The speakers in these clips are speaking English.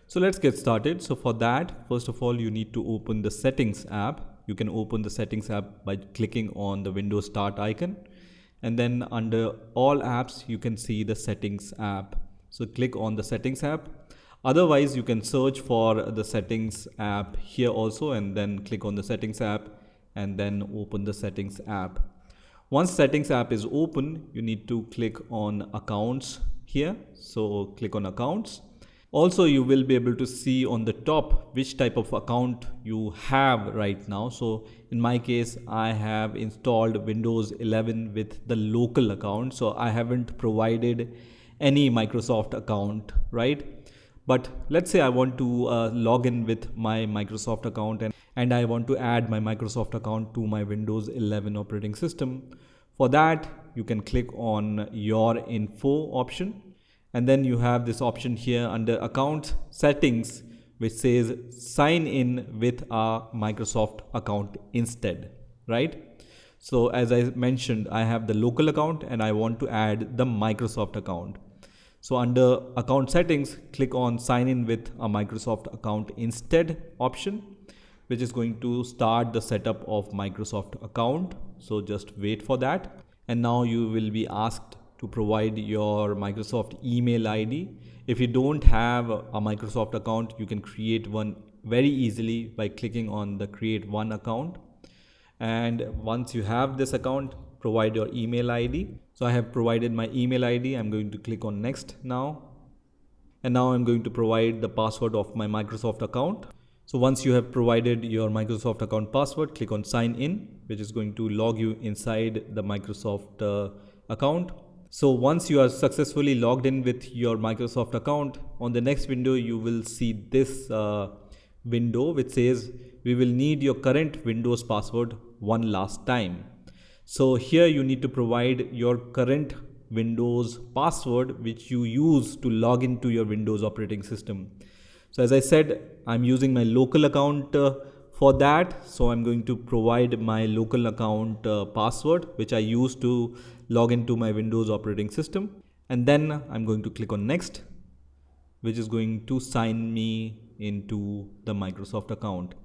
So let's get started. So for that, first of all, you need to open the settings app. You can open the settings app by clicking on the Windows Start icon, and then under all apps you can see the settings app. So click on the settings app. Otherwise you can search for the settings app here also, and then click on the settings app and then open the settings app. Once settings app is open, you need to click on accounts here. So click on accounts. Also, you will be able to see on the top which type of account you have right now. So in my case, I have installed Windows 11 with the local account. So I haven't provided any Microsoft account, right? But let's say I want to log in with my Microsoft account, and I want to add my Microsoft account to my Windows 11 operating system. For that, you can click on your info option. And then you have this option here under account settings, which says sign in with a Microsoft account instead, right? So as I mentioned, I have the local account and I want to add the Microsoft account. So under account settings, click on sign in with a Microsoft account instead option, which is going to start the setup of Microsoft account. So just wait for that. And now you will be asked to provide your Microsoft email ID. If you don't have a Microsoft account, you can create one very easily by clicking on the create one account. And once you have this account, provide your email ID. So I have provided my email ID. I'm going to click on next now. And now I'm going to provide the password of my Microsoft account. So once you have provided your Microsoft account password, click on sign in, which is going to log you inside the Microsoft account. So once you are successfully logged in with your Microsoft account, on the next window you will see this window which says we will need your current Windows password one last time. So here you need to provide your current Windows password which you use to log into your Windows operating system. So as I said, I'm using my local account for that. So I'm going to provide my local account password which I use to log into my Windows operating system. And then I'm going to click on next, which is going to sign me into the Microsoft account.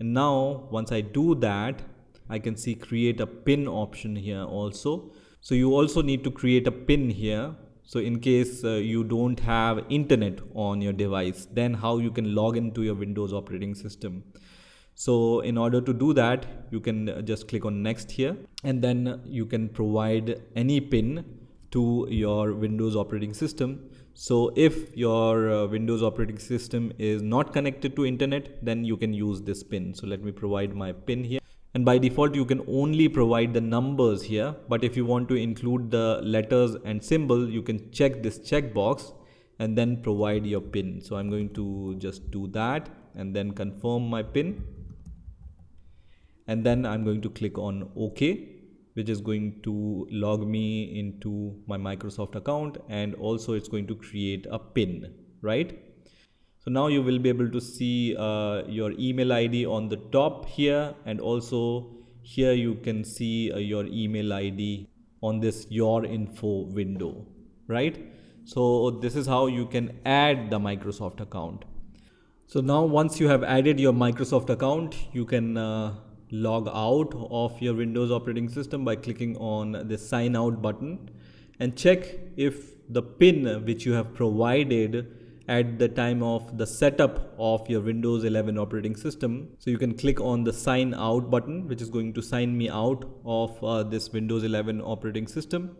And now once I do that, I can see create a PIN option here also. So you also need to create a PIN here. So in case you don't have internet on your device, then how you can log into your Windows operating system. So in order to do that, you can just click on next here, and then you can provide any PIN to your Windows operating system. So if your Windows operating system is not connected to internet, then you can use this PIN. So let me provide my PIN here. And by default, you can only provide the numbers here. But if you want to include the letters and symbol, you can check this checkbox and then provide your PIN. So I'm going to just do that and then confirm my PIN. And then I'm going to click on OK, which is going to log me into my Microsoft account, and also it's going to create a PIN, right? So now you will be able to see your email ID on the top here, and also here you can see your email ID on this your info window, right? So this is how you can add the Microsoft account. So now once you have added your Microsoft account, you can log out of your Windows operating system by clicking on the sign out button, and check if the PIN which you have provided at the time of the setup of your Windows 11 operating system. So you can click on the sign out button, which is going to sign me out of this Windows 11 operating system.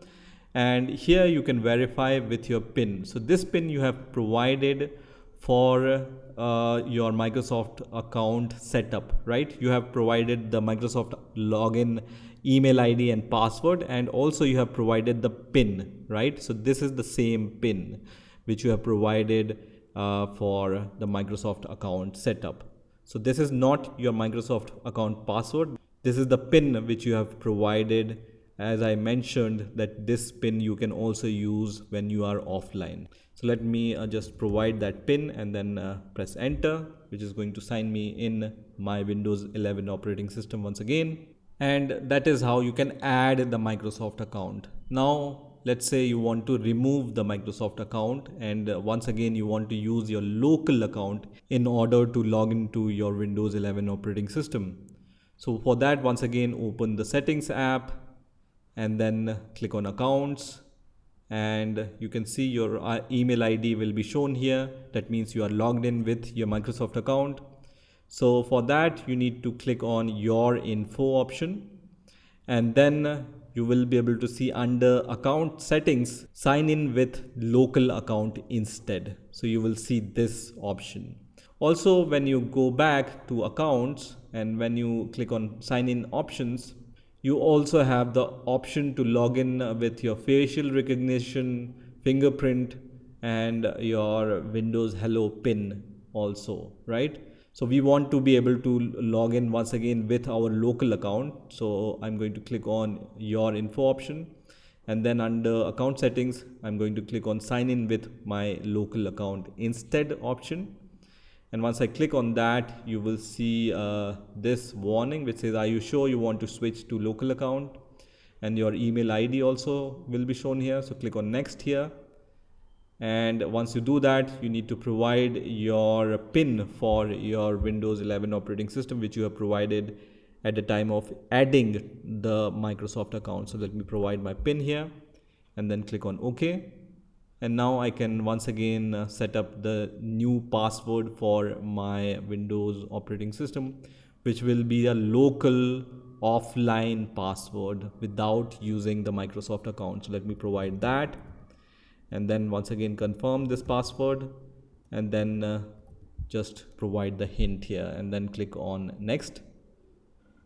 And here you can verify with your PIN. So this PIN you have provided for your Microsoft account setup, right? You have provided the Microsoft login email ID and password, and also you have provided the PIN, right? So this is the same PIN which you have provided for the Microsoft account setup. So this is not your Microsoft account password. This is the PIN which you have provided. As I mentioned, that this PIN you can also use when you are offline. So let me just provide that PIN and then press enter, which is going to sign me in my Windows 11 operating system once again. And that is how you can add the Microsoft account. Now let's say you want to remove the Microsoft account, and once again you want to use your local account in order to log into your Windows 11 operating system. So for that, once again open the settings app and then click on accounts, and you can see your email ID will be shown here. That means you are logged in with your Microsoft account. So for that you need to click on your info option, and then you will be able to see under account settings, sign in with local account instead. So you will see this option. Also, when you go back to accounts and when you click on sign in options, you also have the option to log in with your facial recognition, fingerprint, and your Windows Hello PIN also, right? So we want to be able to log in once again with our local account. So I'm going to click on your info option, and then under account settings, I'm going to click on sign in with my local account instead option. And once I click on that, you will see this warning which says, are you sure you want to switch to local account? And your email ID also will be shown here. So click on next here. And once you do that, you need to provide your PIN for your Windows 11 operating system, which you have provided at the time of adding the Microsoft account. So let me provide my PIN here and then click on OK. And now I can once again set up the new password for my Windows operating system, which will be a local offline password without using the Microsoft account. So let me provide that, and then once again confirm this password, and then just provide the hint here and then click on next.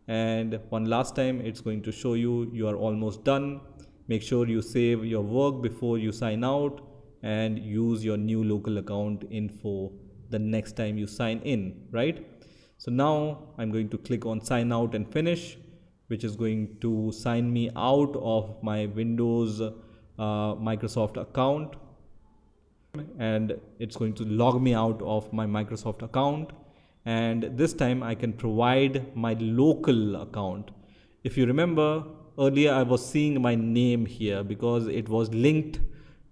And one last time, it's going to show you are almost done. Make sure you save your work before you sign out and use your new local account info the next time you sign in, right? So now I'm going to click on sign out and finish, which is going to sign me out of my Windows Microsoft account, and it's going to log me out of my Microsoft account. And this time I can provide my local account. If you remember, earlier I was seeing my name here because it was linked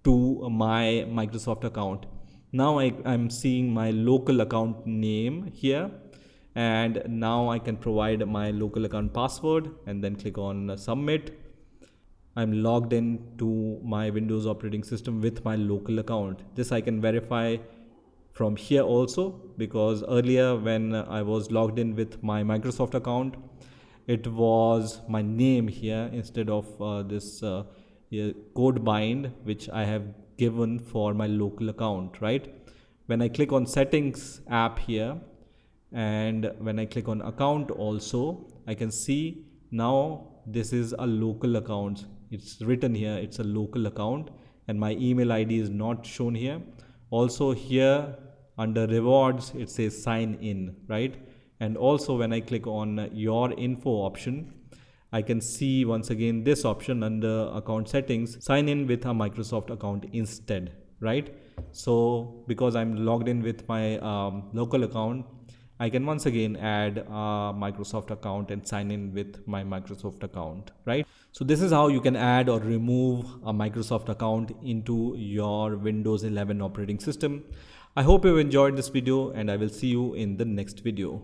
to my Microsoft account. Now I'm seeing my local account name here, and now I can provide my local account password and then click on submit. I'm logged in to my Windows operating system with my local account. This I can verify from here also, because earlier when I was logged in with my Microsoft account, it was my name here instead of this code bind which I have given for my local account, right? When I click on settings app here, and when I click on account also, I can see now this is a local account. It's written here, it's a local account, and my email ID is not shown here. Also here under rewards, it says sign in, right? And also when I click on your info option, I can see once again this option under account settings, sign in with a Microsoft account instead, right? So because I'm logged in with my local account, I can once again add a Microsoft account and sign in with my Microsoft account, right? So this is how you can add or remove a Microsoft account into your Windows 11 operating system. I hope you enjoyed this video, and I will see you in the next video.